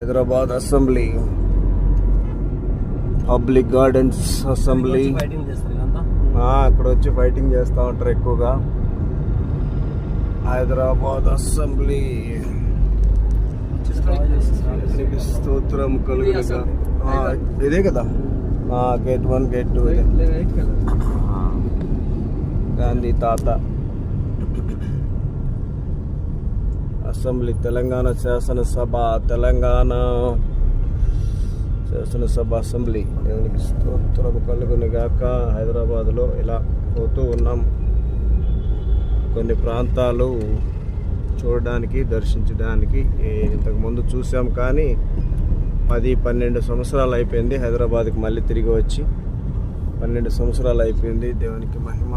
Hyderabad assembly, public gardens assembly. ఇక్కడ వచ్చి fighting చేస్తూ ఉంటారు ఎక్కువగా. హైదరాబాద్ అసెంబ్లీ స్తోత్రం కలుగునుగా. ఇదే కదా గేట్ 1 గేట్ 2. గాంధీ తాత అసెంబ్లీ, తెలంగాణ శాసనసభ, తెలంగాణ శాసనసభ అసెంబ్లీ. దేవునికి స్తోత్రం కలుగునుగాక. హైదరాబాద్లో ఇలా పోతూ ఉన్నాం. కొన్ని ప్రాంతాలు చూడడానికి, దర్శించడానికి ఇంతకుముందు చూసాం, కానీ 10-12 సంవత్సరాలు అయిపోయింది హైదరాబాద్కి మళ్ళీ తిరిగి వచ్చి. 12 సంవత్సరాలు అయిపోయింది. దేవునికి మహిమ.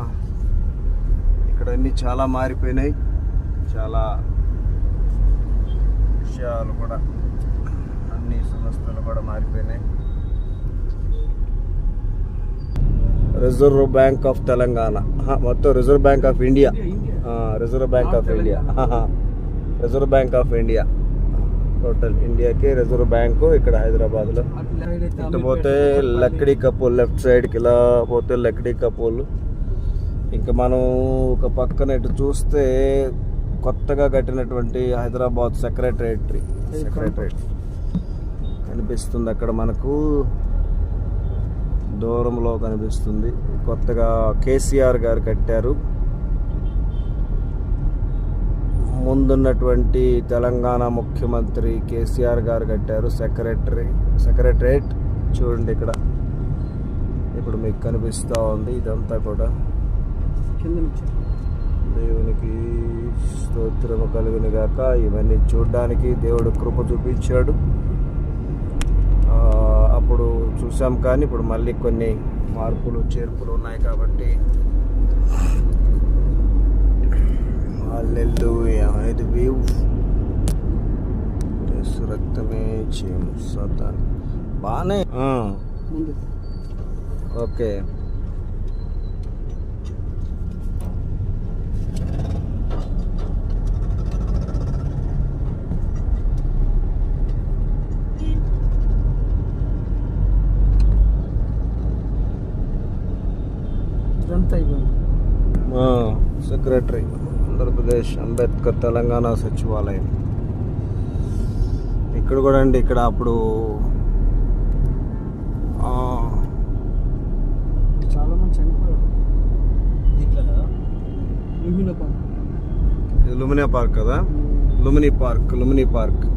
ఇక్కడ అన్నీ చాలా మారిపోయినాయి. చాలా విషయాలు కూడా, అన్ని సంస్థలు కూడా మారిపోయినాయి. రిజర్వ్ బ్యాంక్ ఆఫ్ తెలంగాణ, మొత్తం reserve bank of India. Reserve bank of India, reserve bank of India. Total ఇండియాకి రిజర్వ్ బ్యాంకు ఇక్కడ హైదరాబాద్లో. ఇటు పోతే లక్డీ కపూల్, లెఫ్ట్ సైడ్కి ఇలా పోతే లక్డీ కపూల్. ఇంకా మనం ఒక పక్కన ఇటు చూస్తే కొత్తగా కట్టినటువంటి హైదరాబాద్ సెక్రటరేట్ కనిపిస్తుంది అక్కడ మనకు, దూరంలో కనిపిస్తుంది. కొత్తగా కేసీఆర్ గారు కట్టారు. ముందున్నటువంటి తెలంగాణ ముఖ్యమంత్రి కేసీఆర్ గారు కట్టారు సెక్రటరేట్. చూడండి ఇక్కడ ఇప్పుడు మీకు కనిపిస్తూ ఉంది. ఇదంతా కూడా దేవునికి స్తోత్రము కలుగునుగాక. ఇవన్నీ చూడడానికి దేవుడు కృప చూపించాడు. అప్పుడు చూసాం, కానీ ఇప్పుడు మళ్ళీ కొన్ని మార్పులు చేర్పులు ఉన్నాయి కాబట్టి హల్లెలూయా. ఇది వ్యూ. రక్తమే చేయము సతాన్. బాగానే ఓకే. సెక్రటరీ, ఆంధ్రప్రదేశ్ అంబేద్కర్ తెలంగాణ సచివాలయం. ఇక్కడ కూడా అండి, ఇక్కడ అప్పుడు చాలా మంది చనిపోయారు. లుమినీ పార్క్ కదా, లుమినీ పార్క్